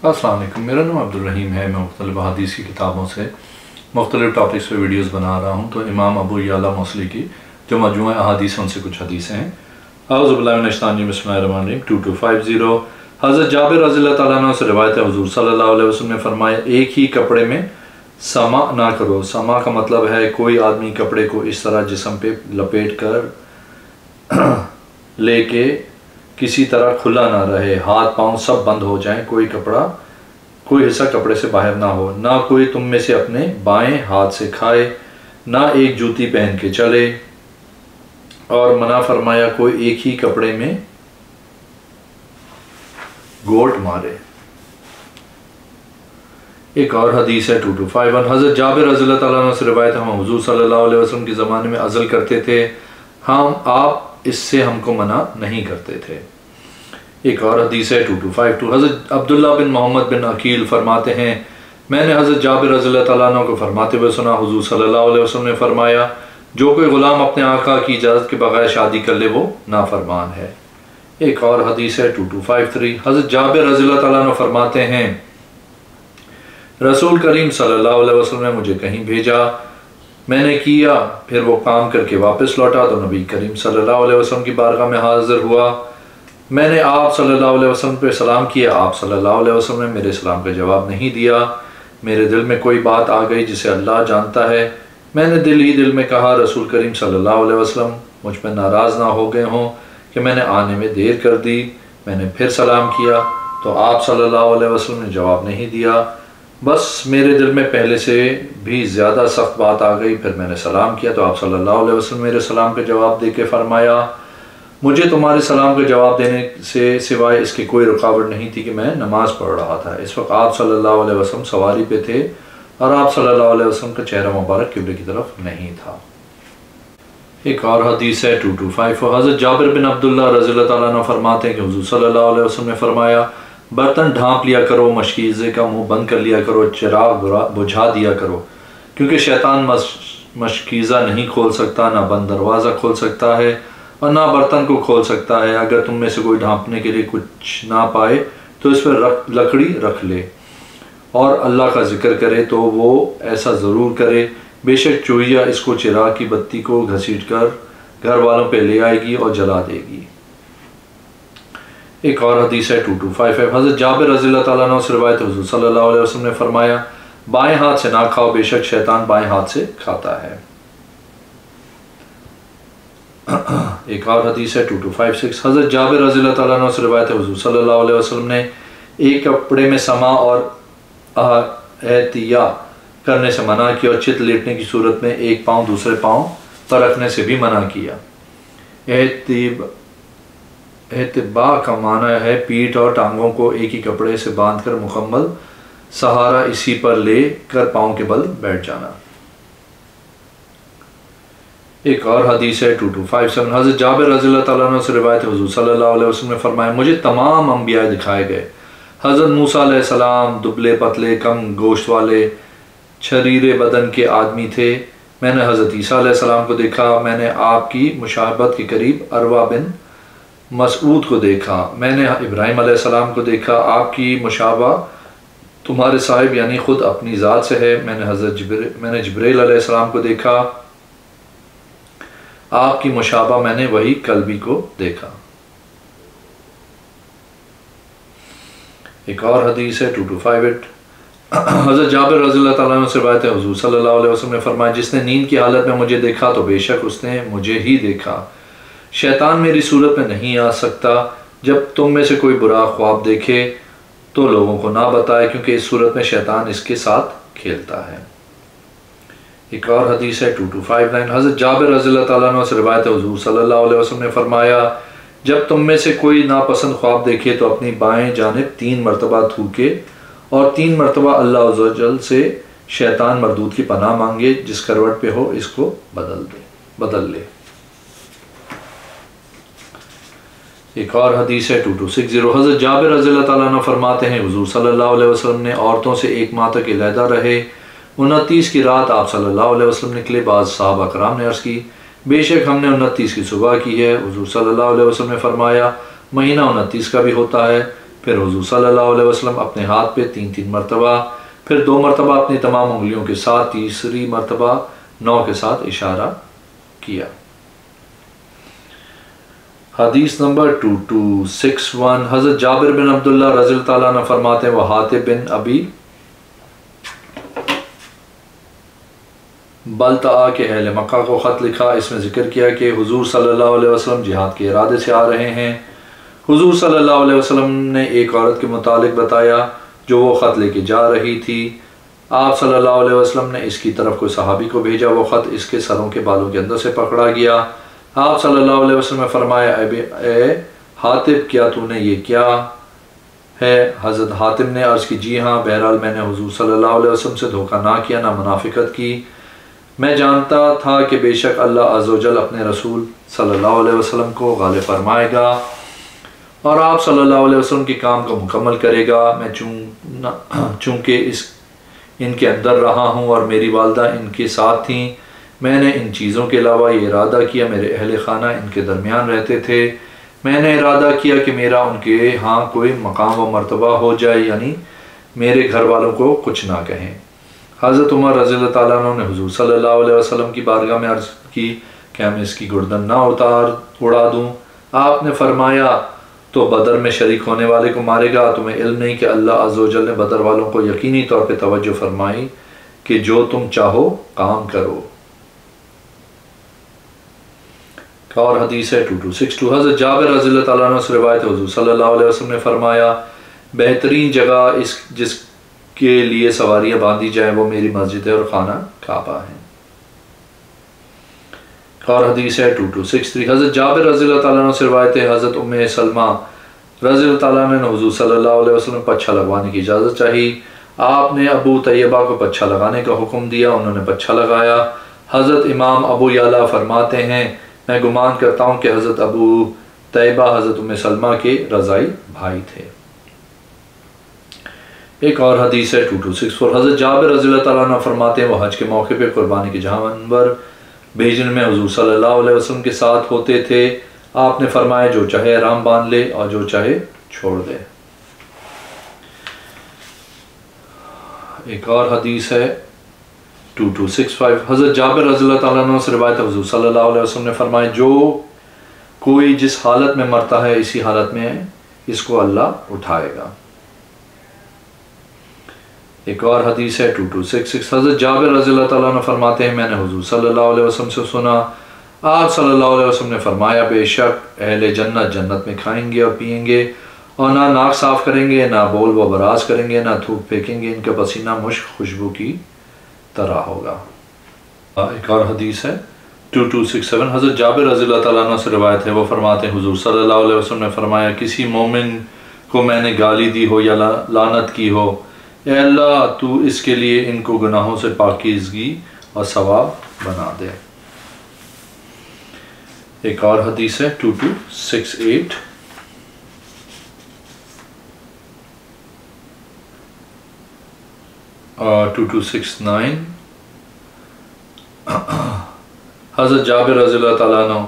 السلام علیکم، میرا نام عبدالرحیم ہے۔ میں مختلف حدیث کی کتابوں سے مختلف ٹاپکس پہ ویڈیوز بنا رہا ہوں۔ تو امام ابو یعلا موصلی کی جو مجموعہ احادیث ہیں ان سے کچھ حدیثیں ہیں۔ اعوذ باللہ من الشیطان الرجیم، بسم اللہ الرحمن الرحیم۔ 2250 حضرت جابر رضی اللہ تعالیٰ عنہ سے روایت ہے، حضور صلی اللہ علیہ وسلم نے فرمایا ایک ہی کپڑے میں سما نہ کرو۔ سما کا مطلب ہے کوئی آدمی کپڑے کو اس طرح جسم پہ لپیٹ کر لے کے کسی طرح کھلا نہ رہے، ہاتھ پاؤں سب بند ہو جائیں، کوئی حصہ کپڑے سے باہر نہ ہو۔ نہ کوئی تم میں سے اپنے بائیں ہاتھ سے کھائے، نہ ایک جوتی پہن کے چلے، اور منع فرمایا کوئی ایک ہی کپڑے میں گوٹ مارے۔ ایک اور حدیث ہے 2251، حضرت جابر رضی اللہ تعالیٰ عنہ سے روایت ہے، ہم حضور صلی اللہ علیہ وسلم کے زمانے میں عزل کرتے تھے، آپ اس سے ہم کو منع نہیں کرتے تھے۔ ایک اور حدیث ہے 2252، حضرت عبداللہ بن محمد بن عقیل فرماتے ہیں میں نے حضرت جابر رضی اللہ تعالیٰ عنہ کو فرماتے ہوئے سنا، حضور صلی اللہ علیہ وسلم نے فرمایا جو کوئی غلام اپنے آقا کی اجازت کے بغیر شادی کر لے وہ نافرمان ہے۔ ایک اور حدیث ہے 2253، حضرت جابر رضی اللہ تعالیٰ عنہ فرماتے ہیں رسول کریم صلی اللہ علیہ وسلم نے مجھے کہیں بھیجا، میں نے کیا، پھر وہ کام کر کے واپس لوٹا تو نبی کریم صلی اللہ علیہ وسلم کی بارگاہ میں حاضر ہوا، میں نے آپ صلی اللہ علیہ وسلم پہ سلام کیا، آپ صلی اللہ علیہ وسلم نے میرے سلام کا جواب نہیں دیا، میرے دل میں کوئی بات آ گئی جسے اللہ جانتا ہے، میں نے دل ہی دل میں کہا رسول کریم صلی اللہ علیہ وسلم مجھ پہ ناراض نہ ہو گئے ہوں کہ میں نے آنے میں دیر کر دی۔ میں نے پھر سلام کیا تو آپ صلی اللہ علیہ وسلم نے جواب نہیں دیا، بس میرے دل میں پہلے سے بھی زیادہ سخت بات آ گئی، پھر میں نے سلام کیا تو آپ صلی اللہ علیہ وسلم میرے سلام کا جواب دے کے فرمایا مجھے تمہارے سلام کا جواب دینے سے سوائے اس کی کوئی رکاوٹ نہیں تھی کہ میں نماز پڑھ رہا تھا۔ اس وقت آپ صلی اللہ علیہ وسلم سواری پہ تھے اور آپ صلی اللہ علیہ وسلم کا چہرہ مبارک قبلے کی طرف نہیں تھا۔ ایک اور حدیث ہے 2254، حضرت جابر بن عبداللہ رضی اللہ تعالیٰ عنہ فرماتے ہیں کہ حضور صلی اللہ علیہ وسلم نے فرمایا برتن ڈھانپ لیا کرو، مشکیزے کا منہ بند کر لیا کرو، چراغ بجھا دیا کرو، کیونکہ شیطان مشکیزہ نہیں کھول سکتا، نہ بند دروازہ کھول سکتا ہے اور نہ برتن کو کھول سکتا ہے۔ اگر تم میں سے کوئی ڈھانپنے کے لیے کچھ نہ پائے تو اس پر لکڑی رکھ لے اور اللہ کا ذکر کرے تو وہ ایسا ضرور کرے، بے شک چوہیا اس کو چراغ کی بتی کو گھسیٹ کر گھر والوں پہ لے آئے گی اور جلا دے گی۔ ایک اور حدیث ہے 2255، حضرت جابر رضی اللہ تعالیٰ عنہ سے روایت حضور صلی اللہ علیہ وسلم نے فرمایا بائیں ہاتھ سے نہ کھاؤ، بے شک شیطان بائیں ہاتھ سے کھاتا ہے۔ ایک اور حدیث ہے 2256، حضرت جابر رضی اللہ تعالیٰ عنہ سے روایت ہے حضور صلی اللہ علیہ وسلم نے ایک کپڑے میں سما اور احتیا کرنے سے منع کیا اور چت لیٹنے کی صورت میں ایک پاؤں دوسرے پاؤں پر رکھنے سے بھی منع کیا۔ احتباء کا معنی ہے پیٹھ اور ٹانگوں کو ایک ہی کپڑے سے باندھ کر مکمل سہارا اسی پر لے کر پاؤں کے بل بیٹھ جانا۔ ایک اور حدیث ہے 2257، حضرت جابر رضی اللہ تعالیٰ عنہ سے روایت حضور صلی اللہ علیہ وسلم نے فرمایا مجھے تمام انبیاء دکھائے گئے، حضرت موسیٰ علیہ السلام دبلے پتلے کم گوشت والے چھریرے بدن کے آدمی تھے، میں نے حضرت عیسیٰ علیہ السلام کو دیکھا، میں نے آپ کی مشابہت کے قریب عروہ بن مسعود کو دیکھا، میں نے ابراہیم علیہ السلام کو دیکھا، آپ کی مشابہ تمہارے صاحب یعنی خود اپنی ذات سے ہے، میں نے جبریل علیہ السلام کو دیکھا، آپ کی مشابہ میں نے وہی قلبی کو دیکھا۔ ایک اور حدیث ہے 2258، حضرت جابر رضی اللہ تعالیٰ عنہ سے روایت ہے حضور صلی اللہ علیہ وسلم نے فرمایا جس نے نیند کی حالت میں مجھے دیکھا تو بے شک اس نے مجھے ہی دیکھا، شیطان میری صورت میں نہیں آ سکتا، جب تم میں سے کوئی برا خواب دیکھے تو لوگوں کو نہ بتائے کیونکہ اس صورت میں شیطان اس کے ساتھ کھیلتا ہے۔ ایک اور حدیث ہے 2259، حضرت جابر رضی اللہ تعالیٰ عنہ سے روایت ہے حضور صلی اللہ علیہ وسلم نے فرمایا جب تم میں سے کوئی ناپسند خواب دیکھے تو اپنی بائیں جانب 3 مرتبہ تھوکے اور 3 مرتبہ اللہ عز و جل سے شیطان مردود کی پناہ مانگے، جس کروٹ پہ ہو اس کو بدل لے۔ ایک اور حدیث ہے 2260، حضرت جابر رضی اللہ تعالیٰ عنہ فرماتے ہیں حضور صلی اللہ علیہ وسلم نے عورتوں سے 1 ماہ تک علیحدہ رہے، 29 کی رات آپ صلی اللہ علیہ وسلم نکلے، بعض صحابہ کرام نے عرض کی بے شک ہم نے 29 کی صبح کی ہے، حضور صلی اللہ علیہ وسلم نے فرمایا مہینہ 29 کا بھی ہوتا ہے، پھر حضور صلی اللہ علیہ وسلم اپنے ہاتھ پہ 3 مرتبہ، پھر 2 مرتبہ اپنی تمام انگلیوں کے ساتھ، تیسری مرتبہ 9 کے ساتھ اشارہ کیا۔ حدیث نمبر 2261، حضرت جابر بن عبداللہ رضی اللہ تعالیٰ عنہ فرماتے ہیں وہ حاتب بن ابی بلتعا کے اہل مکہ کو خط لکھا۔ اس میں ذکر کیا کہ حضور صلی اللہ علیہ وسلم جہاد کے ارادے سے آ رہے ہیں۔ حضور صلی اللہ علیہ وسلم نے ایک عورت کے متعلق بتایا جو وہ خط لے کے جا رہی تھی۔ آپ صلی اللہ علیہ وسلم نے اس کی طرف کوئی صحابی کو بھیجا، وہ خط اس کے سروں کے بالوں کے اندر سے پکڑا گیا۔ آپ صلی اللہ علیہ وسلم نے فرمایا اے حاتب کیا تو نے یہ کیا ہے؟ حضرت حاتب نے عرض کی جی ہاں، بہرحال میں نے حضور صلی اللہ علیہ وسلم سے دھوکہ نہ کیا نہ منافقت کی، میں جانتا تھا کہ بے شک اللہ عز و جل اپنے رسول صلی اللہ علیہ وسلم کو غالب فرمائے گا اور آپ صلی اللہ علیہ وسلم کے کام کو مکمل کرے گا۔ میں چونکہ ان کے اندر رہا ہوں اور میری والدہ ان کے ساتھ تھیں، میں نے ان چیزوں کے علاوہ یہ ارادہ کیا، میرے اہل خانہ ان کے درمیان رہتے تھے، میں نے ارادہ کیا کہ میرا ان کے ہاں کوئی مقام و مرتبہ ہو جائے، یعنی میرے گھر والوں کو کچھ نہ کہیں۔ حضرت عمر رضی اللہ تعالیٰ عنہ نے حضور صلی اللہ علیہ وسلم کی بارگاہ میں عرض کی کہ میں اس کی گردن نہ اڑا دوں۔ آپ نے فرمایا تو بدر میں شریک ہونے والے کو مارے گا؟ تمہیں علم نہیں کہ اللہ عز و جل نے بدر والوں کو یقینی طور پہ توجہ فرمائی کہ جو تم چاہو کام کرو۔ اور حدیث ہے 2262، حضرت جابر رضی اللہ تعالیٰ عنہ سے روایت ہے حضور صلی اللہ علیہ وسلم نے فرمایا بہترین جگہ جس کے لیے سواریاں باندھی جائیں وہ میری مسجد ہے اور خانہ کعبہ ہے۔ اور حدیث ہے 2263، حضرت جابر رضی اللہ تعالیٰ عنہ سے روایت ہے حضرت ام سلمہ رضی اللہ تعالیٰ عنہ نے حضور صلی اللہ علیہ وسلم کو پچھا لگوانے کی اجازت چاہی۔ آپ نے ابو طیبہ کو پچھا لگانے کا حکم دیا، انہوں نے پچھا لگایا۔ حضرت امام ابو یعلا فرماتے ہیں میں گمان کرتا ہوں کہ حضرت ابو طیبہ حضرت ام سلمہ کے رضائی بھائی تھے۔ ایک اور حدیث ہے 2264، حضرت جابر رضی اللہ تعالیٰ عنہ فرماتے ہیں وہ حج کے موقع پہ قربانی کے جانور بھیجنے میں حضور صلی اللہ علیہ وسلم کے ساتھ ہوتے تھے۔ آپ نے فرمایا جو چاہے احرام باندھ لے اور جو چاہے چھوڑ دے۔ ایک اور حدیث ہے 2265، حضرت جابر رضی اللہ تعالیٰ عنہ سے روایت ہے حضور صلی اللہ علیہ وسلم نے فرمایا جو کوئی جس حالت میں مرتا ہے اسی حالت میں اس کو اللہ اٹھائے گا۔ ایک اور حدیث ہے 2266، حضرت جابر رضی اللہ تعالیٰ عنہ فرماتے ہیں میں نے حضور صلی اللہ علیہ وسلم سے سنا، آپ صلی اللہ علیہ وسلم نے فرمایا بے شک اہل جنت جنت میں کھائیں گے اور پئیں گے اور نہ ناک صاف کریں گے، نہ بول و براز کریں گے، نہ تھوک پھینکیں گے، ان کا پسینہ مشک خوشبو کی طرح ہوگا۔ ایک اور حدیث ہے 2267، حضرت جابر رضی اللہ تعالیٰ عنہ سے روایت ہے وہ فرماتے ہیں حضور صلی اللہ علیہ وسلم نے فرمایا کسی مومن کو میں نے گالی دی ہو یا لعنت کی ہو، اے اللہ تو اس کے لیے ان کو گناہوں سے پاکیزگی اور ثواب بنا دے۔ ایک اور حدیث ہے 2268، اور 2269، حضرت جابر رضی اللہ تعالیٰ عنہ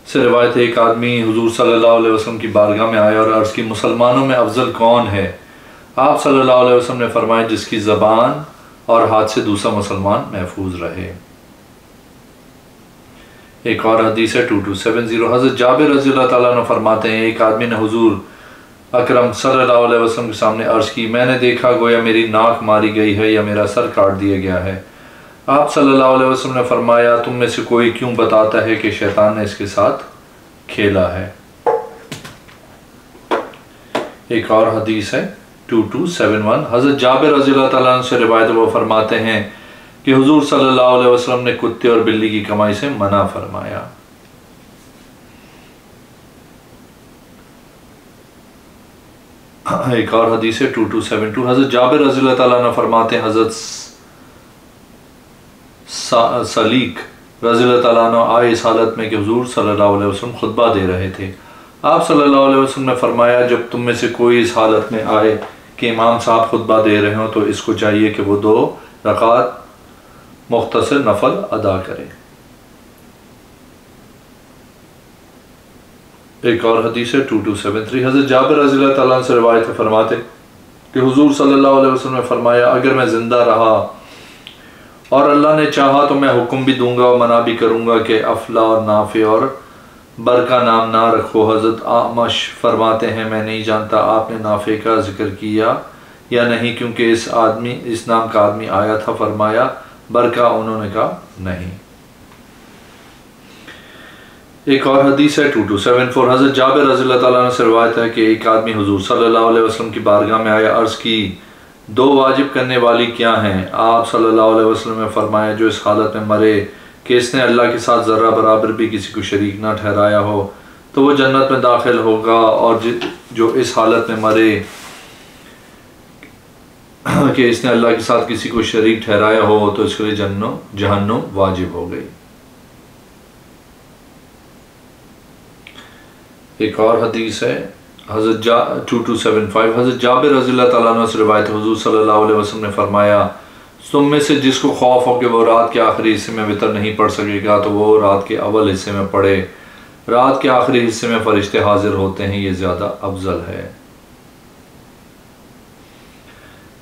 سے روایت ہے ایک آدمی حضور صلی اللہ علیہ وسلم کی بارگاہ میں آیا اور عرض کی مسلمانوں میں افضل کون ہے؟ آپ صلی اللہ علیہ وسلم نے فرمایا جس کی زبان اور ہاتھ سے دوسرا مسلمان محفوظ رہے۔ ایک اور حدیث ہے 2270، حضرت جابر رضی اللہ تعالیٰ عنہ فرماتے ہیں ایک آدمی نے حضور اکرم صلی اللہ علیہ وسلم کے سامنے عرض کی میں نے دیکھا گویا میری ناک ماری گئی ہے یا میرا سر کاٹ دیا گیا ہے۔ آپ صلی اللہ علیہ وسلم نے فرمایا تم میں سے کوئی کیوں بتاتا ہے کہ شیطان نے اس کے ساتھ کھیلا ہے۔ ایک اور حدیث ہے 2271، حضرت جابر رضی اللہ تعالیٰ عنہ سے روایت وہ فرماتے ہیں کہ حضور صلی اللہ علیہ وسلم نے کتے اور بلی کی کمائی سے منع فرمایا۔ ایک اور حدیث ہے 2272، حضرت جابر رضی اللہ تعالیٰ عنہ فرماتے ہیں حضرت سلیق رضی اللہ تعالیٰ عنہ آئے اس حالت میں کہ حضور صلی اللہ علیہ وسلم خطبہ دے رہے تھے۔ آپ صلی اللہ علیہ وسلم نے فرمایا جب تم میں سے کوئی اس حالت میں آئے کہ امام صاحب خطبہ دے رہے ہوں تو اس کو چاہیے کہ وہ 2 رکعت مختصر نفل ادا کرے۔ ایک اور حدیث ہے 2273 حضرت جابر رضی اللہ تعالیٰ عنہ سے روایت فرماتے کہ حضور صلی اللہ علیہ وسلم نے فرمایا اگر میں زندہ رہا اور اللہ نے چاہا تو میں حکم بھی دوں گا اور منع بھی کروں گا کہ افلا اور نافع اور برکہ نام نہ رکھو۔ حضرت اعمش فرماتے ہیں میں نہیں جانتا آپ نے نافع کا ذکر کیا یا نہیں کیونکہ اس نام کا آدمی آیا تھا۔ فرمایا برکہ، انہوں نے کہا نہیں۔ ایک اور حدیث ہے 2274 حضرت جابر رضی اللہ تعالیٰ عنہ سے روایت ہے کہ ایک آدمی حضور صلی اللہ علیہ وسلم کی بارگاہ میں آیا، عرض کی دو واجب کرنے والی کیا ہیں؟ آپ صلی اللہ علیہ وسلم نے فرمایا جو اس حالت میں مرے کہ اس نے اللہ کے ساتھ ذرہ برابر بھی کسی کو شریک نہ ٹھہرایا ہو تو وہ جنت میں داخل ہوگا، اور جو اس حالت میں مرے کہ اس نے اللہ کے ساتھ کسی کو شریک ٹھہرایا ہو تو اس کے لیے جہنم واجب ہو گئی۔ ایک اور حدیث ہے حضرت 2275 حضرت جابر رضی اللہ تعالیٰ عنہ سے روایت حضور صلی اللہ علیہ وسلم نے فرمایا تم میں سے جس کو خوف ہو کہ وہ رات کے آخری حصے میں وتر نہیں پڑھ سکے گا تو وہ رات کے اول حصے میں پڑھے، رات کے آخری حصے میں فرشتے حاضر ہوتے ہیں، یہ زیادہ افضل ہے۔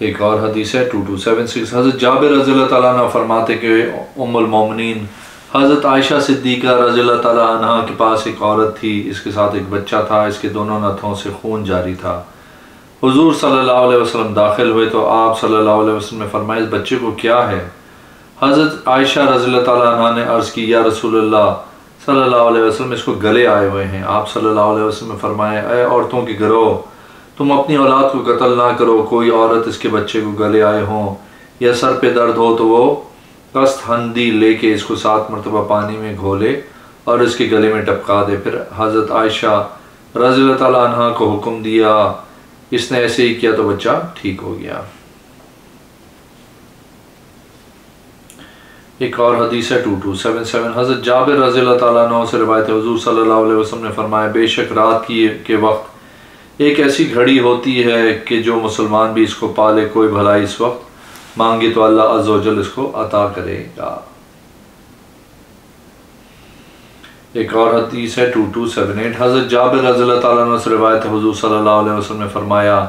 ایک اور حدیث ہے 2276 حضرت جابر رضی اللہ تعالیٰ عنہ فرماتے کہ ام المومنین حضرت عائشہ صدیقہ رضی اللہ تعالیٰ عنہ کے پاس ایک عورت تھی، اس کے ساتھ ایک بچہ تھا، اس کے دونوں نتھوں سے خون جاری تھا۔ حضور صلی اللہ علیہ وسلم داخل ہوئے تو آپ صلی اللہ علیہ وسلم نے فرمایا اس بچے کو کیا ہے؟ حضرت عائشہ رضی اللہ تعالیٰ عنہ نے عرض کی یا رسول اللہ صلی اللہ علیہ وسلم اس کو گلے آئے ہوئے ہیں۔ آپ صلی اللہ علیہ وسلم نے فرمایا اے عورتوں کے گروہ تم اپنی اولاد کو قتل نہ کرو، کوئی عورت اس کے بچے کو گلے آئے ہوں یا سر پہ درد ہو تو وہ قسط ہندی لے کے اس کو 7 مرتبہ پانی میں گھولے اور اس کے گلے میں ٹپکا دے۔ پھر حضرت عائشہ رضی اللہ تعالیٰ عنہ کو حکم دیا، اس نے ایسے ہی کیا تو بچہ ٹھیک ہو گیا۔ ایک اور حدیث ہے 2277 حضرت جابر رضی اللہ تعالیٰ عنہ سے روایت ہے حضور صلی اللہ علیہ وسلم نے فرمایا بے شک رات کے وقت ایک ایسی گھڑی ہوتی ہے کہ جو مسلمان بھی اس کو پالے کوئی بھلائی اس وقت مانگے تو اللہ عز و جل اس کو عطا کرے گا۔ ایک اور حدیث ہے 2278 حضرت جابر رضی اللہ تعالیٰ عنہ سے روایت ہے حضور صلی اللہ علیہ وسلم نے فرمایا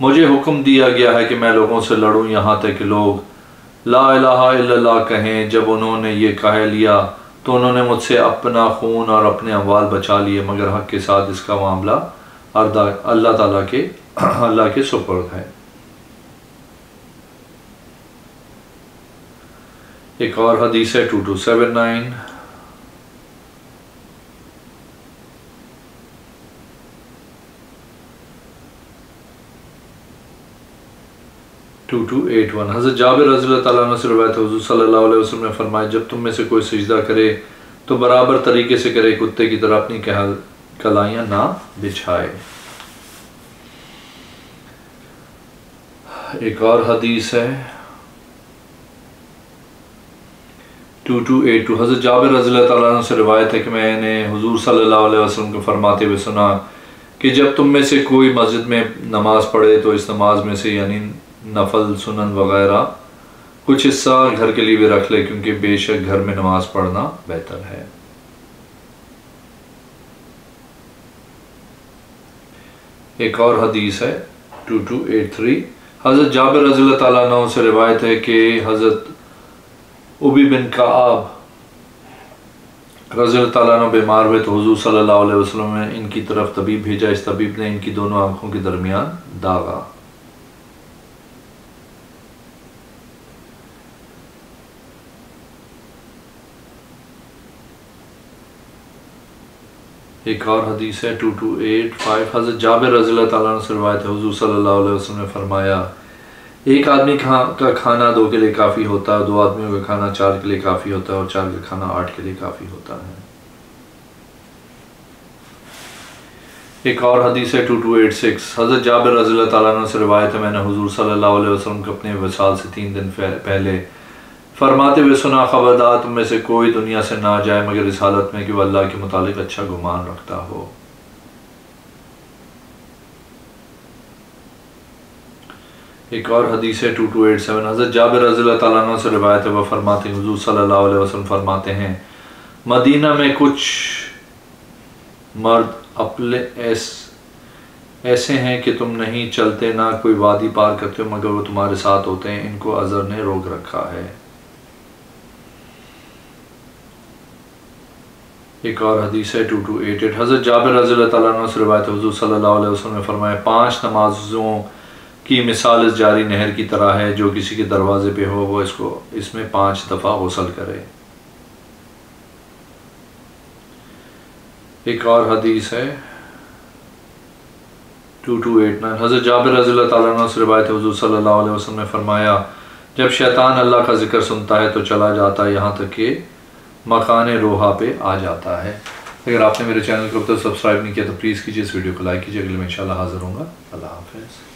مجھے حکم دیا گیا ہے کہ میں لوگوں سے لڑوں یہاں تک کہ لوگ لا الہ الا اللہ کہیں۔ جب انہوں نے یہ کہہ لیا تو انہوں نے مجھ سے اپنا خون اور اپنے اموال بچا لیے، مگر حق کے ساتھ اس کا معاملہ اللہ کے سپرد ہے۔ ایک اور حدیث ہے 2279 2281 حضرت جابر رضی اللہ تعالیٰ عنہ سے روایت حضور صلی اللہ علیہ وسلم نے فرمایا جب تم میں سے کوئی سجدہ کرے تو برابر طریقے سے کرے، کتے کی طرح اپنی کلائیاں نہ بچھائے۔ ایک اور حدیث ہے 2282 حضرت جابر رضی اللہ تعالیٰ عنہ سے روایت ہے کہ میں نے حضور صلی اللہ علیہ وسلم کو فرماتے ہوئے سنا کہ جب تم میں سے کوئی مسجد میں نماز پڑھے تو اس نماز میں سے یعنی نفل سنن وغیرہ کچھ حصہ گھر کے لیے بھی رکھ لے، کیونکہ بے شک گھر میں نماز پڑھنا بہتر ہے۔ ایک اور حدیث ہے 2283 حضرت جابر رضی اللہ تعالیٰ عنہ سے روایت ہے کہ حضرت ابی بن کعب رضی اللہ تعالیٰ عنہ بیمار ہوئے تو حضور صلی اللہ علیہ وسلم نے ان کی طرف طبیب بھیجا، اس طبیب نے ان کی دونوں آنکھوں کے درمیان داغا۔ ایک اور حدیث ہے 2285 حضرت جابر رضی اللہ تعالیٰ عنہ سے روایت ہے حضور صلی اللہ علیہ وسلم نے فرمایا ایک آدمی کا کھانا 2 کے لیے کافی ہوتا ہے، 2 آدمیوں کا کھانا 4 کے لیے کافی ہوتا ہے، اور 4 کا کھانا 8 کے لیے کافی ہوتا ہے۔ ایک اور حدیث ہے 2286 حضرت جابر رضی اللہ تعالیٰ عنہ سے روایت ہے میں نے حضور صلی اللہ علیہ وسلم کو اپنے وصال سے 3 دن پہلے فرماتے ہوئے سنا خبردار تم میں سے کوئی دنیا سے نہ جائے مگر اس حالت میں کہ وہ اللہ کے متعلق اچھا گمان رکھتا ہو۔ ایک اور حدیث ہے 2287 حضرت جابر رضی اللہ تعالیٰ عنہ سے روایت ہے وہ فرماتے ہیں حضور صلی اللہ علیہ وسلم فرماتے ہیں مدینہ میں کچھ مرد ایسے ہیں کہ تم نہیں چلتے نہ کوئی وادی پار کرتے ہو مگر وہ تمہارے ساتھ ہوتے ہیں، ان کو عذر نے روک رکھا ہے۔ ایک اور حدیث ہے 2288، حضرت جابر رضی اللہ تعالیٰ عنہ سے روایت حضور صلی اللہ علیہ وسلم نے فرمایا 5 نمازوں کی مثال اس جاری نہر کی طرح ہے، جو کسی کے دروازے پہ ہو وہ اس میں 5 دفعہ غسل کرے۔ ایک اور حدیث ہے 2289، حضرت جابر رضی اللہ تعالیٰ عنہ سے روایت حضور صلی اللہ علیہ وسلم نے فرمایا جب شیطان اللہ کا ذکر سنتا ہے تو چلا جاتا ہے یہاں تک کہ مکان روحا پہ آ جاتا ہے۔ اگر آپ نے میرے چینل کو اب تک سبسکرائب نہیں کیا تو پلیز کیجیے، اس ویڈیو کو لائک کیجیے۔ اگلے میں انشاءاللہ حاضر ہوں گا۔ اللہ حافظ۔